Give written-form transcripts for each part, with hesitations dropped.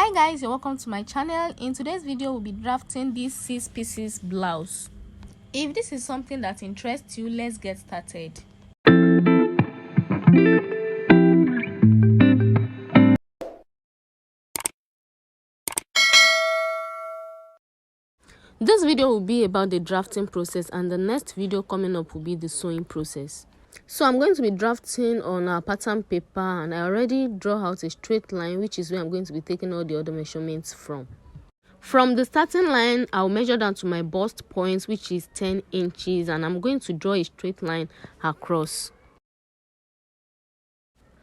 Hi guys, you're welcome to my channel. In today's video we'll be drafting this 6 pieces blouse. If this is something that interests you, let's get started. This video will be about the drafting process, and the next video coming up will be the sewing process. So I'm going to be drafting on our pattern paper, and I already draw out a straight line, which is where I'm going to be taking all the other measurements from. From the starting line, I'll measure down to my bust point, which is 10 inches, and I'm going to draw a straight line across.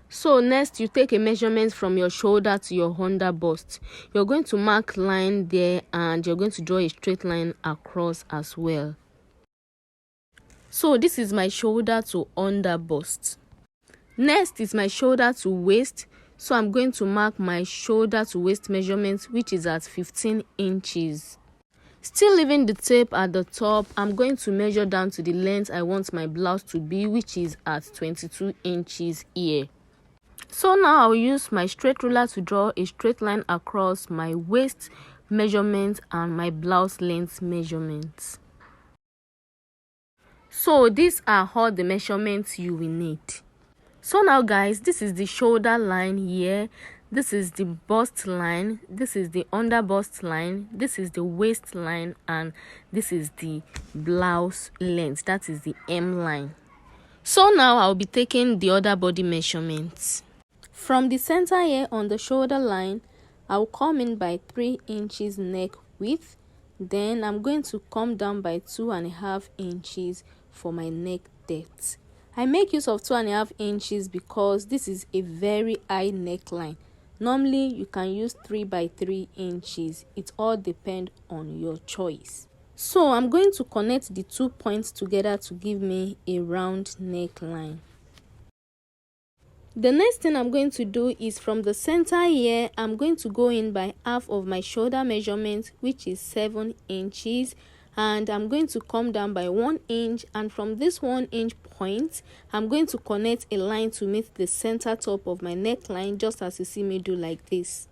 So next, you take a measurement from your shoulder to your under bust. You're going to mark line there, and you're going to draw a straight line across as well. So this is my shoulder to under bust. Next is my shoulder to waist. So I'm going to mark my shoulder to waist measurement, which is at 15 inches. Still leaving the tape at the top, I'm going to measure down to the length I want my blouse to be, which is at 22 inches here. So now I'll use my straight ruler to draw a straight line across my waist measurement and my blouse length measurements. So these are all the measurements you will need. So now guys, this is the shoulder line here, this is the bust line, this is the under bust line, this is the waist line, and this is the blouse length, that is the hem line. So now I'll be taking the other body measurements. From the center here on the shoulder line, I'll come in by 3 inches neck width. Then I'm going to come down by 2.5 inches for my neck depth. I make use of 2.5 inches because this is a very high neckline. Normally you can use 3 by 3 inches. It all depends on your choice. So I'm going to connect the 2 points together to give me a round neckline. The next thing I'm going to do is from the center here, I'm going to go in by half of my shoulder measurement, which is 7 inches, and I'm going to come down by 1 inch, and from this 1 inch point, I'm going to connect a line to meet the center top of my neckline, just as you see me do like this.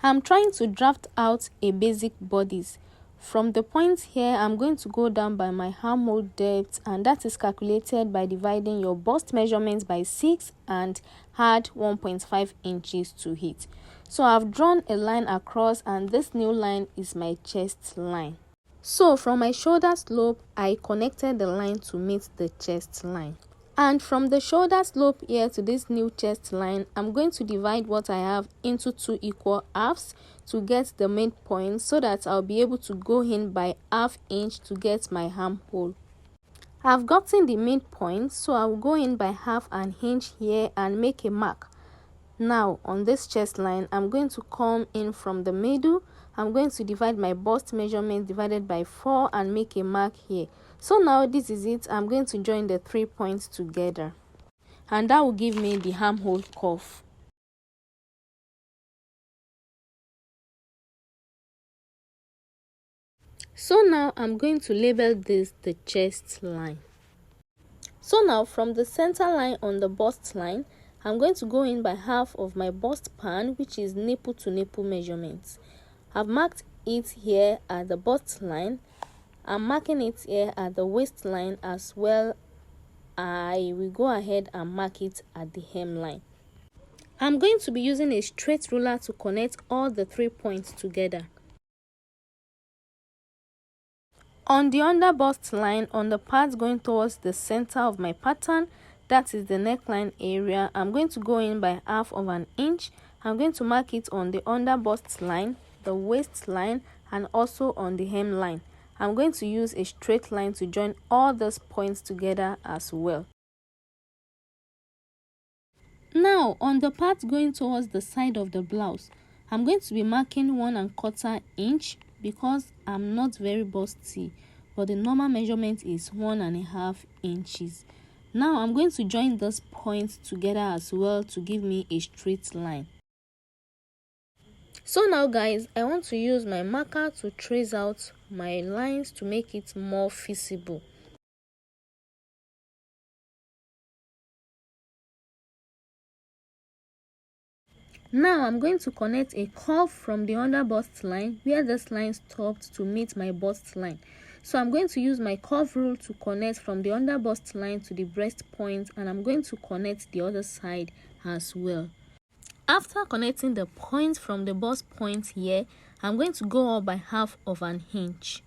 I'm trying to draft out a basic bodice. From the point here, I'm going to go down by my armhole depth, and that is calculated by dividing your bust measurements by 6 and add 1.5 inches to it. So I've drawn a line across, and this new line is my chest line. So from my shoulder slope, I connected the line to meet the chest line. And from the shoulder slope here to this new chest line, I'm going to divide what I have into 2 equal halves to get the midpoint, so that I'll be able to go in by ½ inch to get my armhole. I've gotten the midpoint, so I'll go in by ½ an inch here and make a mark. Now on this chest line, I'm going to come in from the middle. I'm going to divide my bust measurement divided by 4 and make a mark here. So now this is it. I'm going to join the 3 points together, and that will give me the armhole curve. So now I'm going to label this the chest line. So now from the center line on the bust line, I'm going to go in by half of my bust pan, which is nipple to nipple measurements. I've marked it here at the bust line. I'm marking it here at the waistline as well. I will go ahead and mark it at the hemline. I'm going to be using a straight ruler to connect all the 3 points together. On the under bust line, on the part going towards the center of my pattern, that is the neckline area, I'm going to go in by ½ of an inch. I'm going to mark it on the under bust line, the waistline, and also on the hemline. I'm going to use a straight line to join all those points together as well. Now on the part going towards the side of the blouse, I'm going to be marking 1¼ inch because I'm not very busty, but the normal measurement is 1½ inches. Now I'm going to join those points together as well to give me a straight line. So now guys, I want to use my marker to trace out my lines to make it more visible. Now I'm going to connect a curve from the under bust line where this line stopped to meet my bust line. So I'm going to use my curve rule to connect from the under bust line to the breast point, and I'm going to connect the other side as well. After connecting the point from the bust point here, I'm going to go up by half of an inch.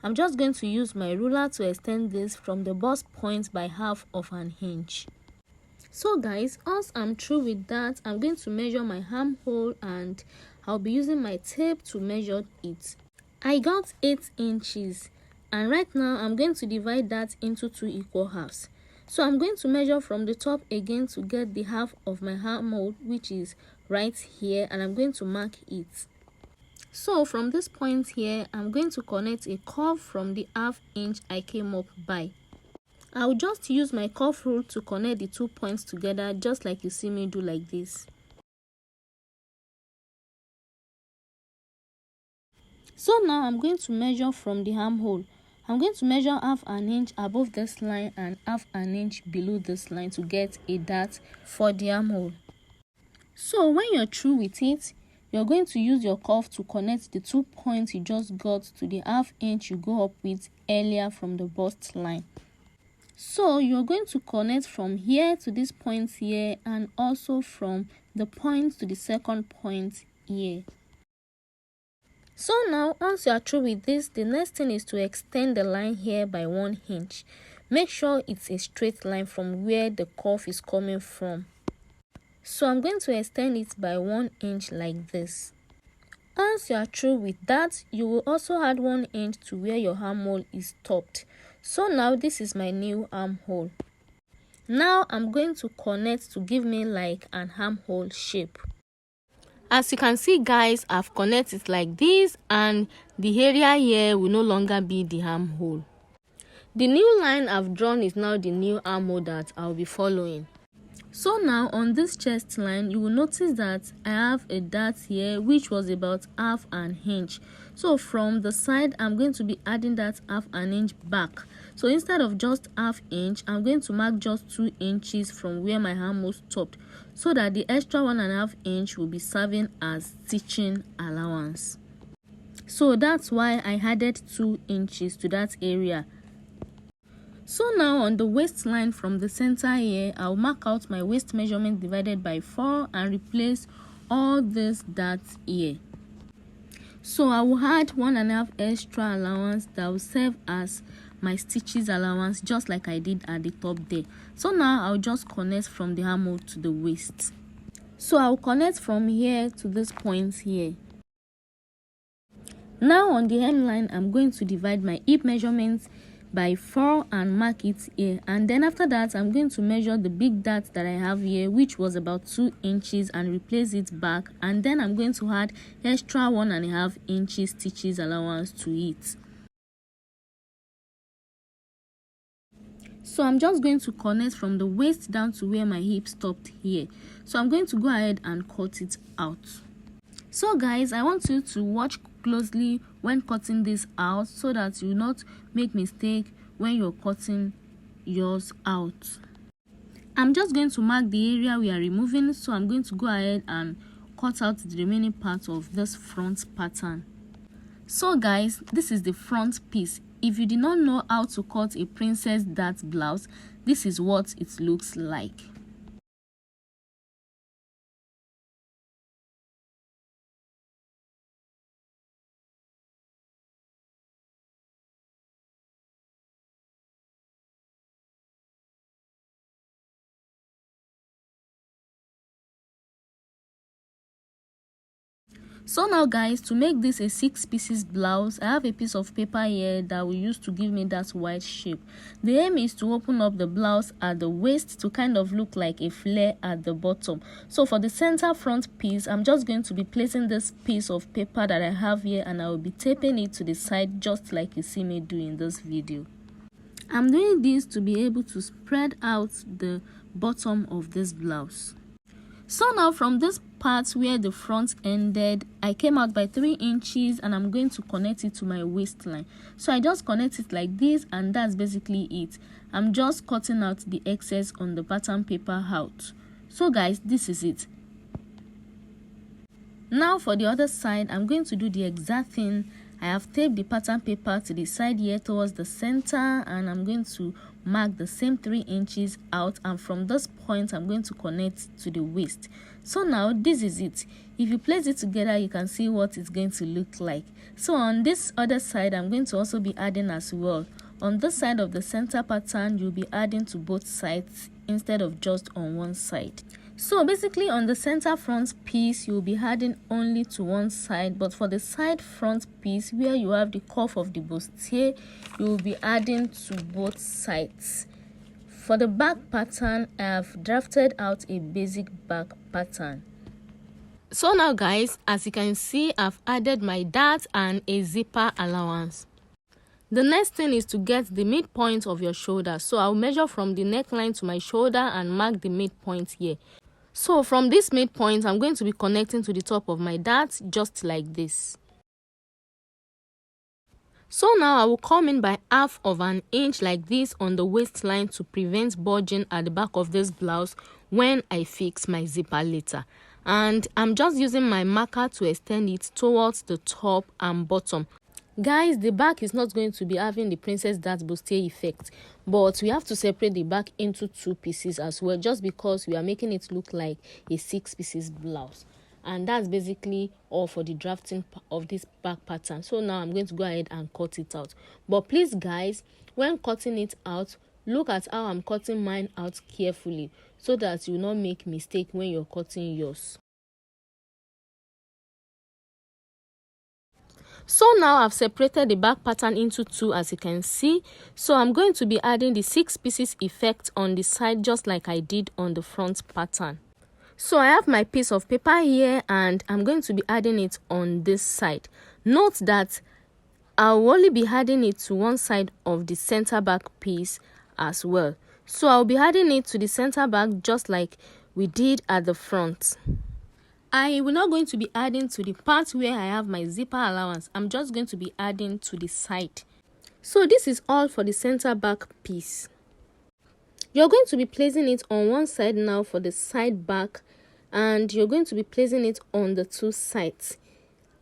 I'm just going to use my ruler to extend this from the bust point by half of an inch. So guys, once I'm through with that, I'm going to measure my armhole and I'll be using my tape to measure it. I got 8 inches, and right now I'm going to divide that into 2 equal halves. So I'm going to measure from the top again to get the half of my armhole, which is right here, and I'm going to mark it. So from this point here, I'm going to connect a curve from the half inch I came up by. I'll just use my curve rule to connect the 2 points together, just like you see me do like this. So now I'm going to measure from the armhole. I'm going to measure half an inch above this line and half an inch below this line to get a dart for the armhole. So when you're through with it, you're going to use your curve to connect the 2 points you just got to the half inch you go up with earlier from the bust line. So you're going to connect from here to this point here, and also from the point to the second point here. So now once you are through with this, the next thing is to extend the line here by 1 inch. Make sure it's a straight line from where the curve is coming from. So I'm going to extend it by 1 inch like this. Once you are through with that, you will also add 1 inch to where your armhole is stopped. So now this is my new armhole. Now I'm going to connect to give me like an armhole shape. As you can see guys, I've connected like this, and the area here will no longer be the armhole. The new line I've drawn is now the new armhole that I'll be following. So now on this chest line, you will notice that I have a dart here which was about half an inch. So from the side, I'm going to be adding that half an inch back. So instead of just half inch, I'm going to mark just 2 inches from where my armhole stopped, so that the extra 1.5 inch will be serving as stitching allowance. So that's why I added 2 inches to that area. So now on the waistline from the center here, I'll mark out my waist measurement divided by 4 and replace all this darts here. So I will add 1.5 extra allowance that will serve as my stitches allowance, just like I did at the top there. So now I'll just connect from the armhole to the waist. So I'll connect from here to this point here. Now on the hemline, I'm going to divide my hip measurements by 4 and mark it here, and then after that I'm going to measure the big dart that I have here, which was about 2 inches, and replace it back, and then I'm going to add extra 1.5 inches stitches allowance to it. So I'm just going to connect from the waist down to where my hip stopped here. So I'm going to go ahead and cut it out. So guys, I want you to watch closely when cutting this out, so that you will not make mistake when you're cutting yours out. I'm just going to mark the area we are removing, so I'm going to go ahead and cut out the remaining part of this front pattern. So guys, this is the front piece. If you did not know how to cut a princess dart blouse, this is what it looks like. So now guys, to make this a 6 pieces blouse, I have a piece of paper here that we use to give me that white shape. The aim is to open up the blouse at the waist to kind of look like a flare at the bottom. So for the center front piece, I'm just going to be placing this piece of paper that I have here, and I will be taping it to the side, just like you see me do in this video. I'm doing this to be able to spread out the bottom of this blouse. So now from this part where the front ended, I came out by 3 inches, and I'm going to connect it to my waistline. So I just connect it like this, and that's basically it. I'm just cutting out the excess on the pattern paper out. So guys, this is it. Now for the other side, I'm going to do the exact thing. I have taped the pattern paper to the side here towards the center, and I'm going to mark the same 3 inches out, and from this point I'm going to connect to the waist. So now this is it. If you place it together, you can see what it's going to look like. So on this other side, I'm going to also be adding as well. On this side of the center pattern, you'll be adding to both sides instead of just on one side. So basically on the center front piece, you'll be adding only to one side, but for the side front piece where you have the cuff of the bustier, you'll be adding to both sides. For the back pattern, I have drafted out a basic back pattern. So now guys, as you can see, I've added my dart and a zipper allowance. The next thing is to get the midpoint of your shoulder. So I'll measure from the neckline to my shoulder and mark the midpoint here. So from this midpoint, I'm going to be connecting to the top of my dart just like this. So now I will come in by 1/2 inch like this on the waistline to prevent bulging at the back of this blouse when I fix my zipper later. And I'm just using my marker to extend it towards the top and bottom. Guys, the back is not going to be having the princess dart bustier effect, but we have to separate the back into 2 pieces as well, just because we are making it look like a 6 pieces blouse. And that's basically all for the drafting of this back pattern. So now I'm going to go ahead and cut it out. But please guys, when cutting it out, look at how I'm cutting mine out carefully so that you will not make mistake when you're cutting yours. So now I've separated the back pattern into 2, as you can see. So I'm going to be adding the 6 pieces effect on the side just like I did on the front pattern. So I have my piece of paper here and I'm going to be adding it on this side. Note that I'll only be adding it to one side of the center back piece as well. So I'll be adding it to the center back just like we did at the front. I will not going to be adding to the part where I have my zipper allowance. I'm just going to be adding to the side. So this is all for the center back piece. You're going to be placing it on one side now for the side back, and you're going to be placing it on the 2 sides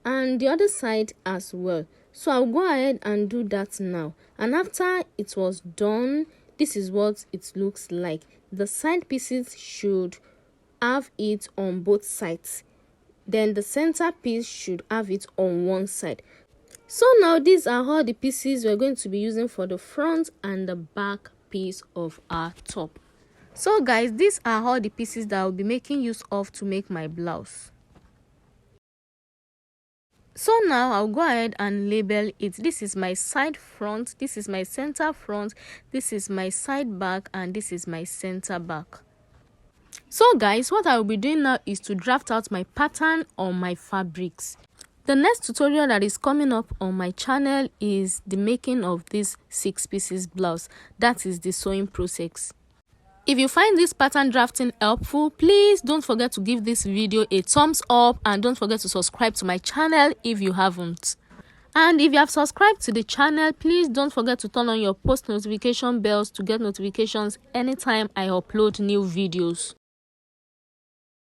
and the other side as well. So I'll go ahead and do that now. And after it was done, this is what it looks like. The side pieces should have it on both sides, then the center piece should have it on one side. So now these are all the pieces we're going to be using for the front and the back piece of our top. So guys, these are all the pieces that I'll be making use of to make my blouse. So now I'll go ahead and label it. This is my side front, this is my center front, this is my side back, and this is my center back. So guys, what I will be doing now is to draft out my pattern on my fabrics. The next tutorial that is coming up on my channel is the making of this 6 pieces blouse. That is the sewing process. If you find this pattern drafting helpful, please don't forget to give this video a thumbs up and don't forget to subscribe to my channel if you haven't. And if you have subscribed to the channel, please don't forget to turn on your post notification bells to get notifications anytime I upload new videos.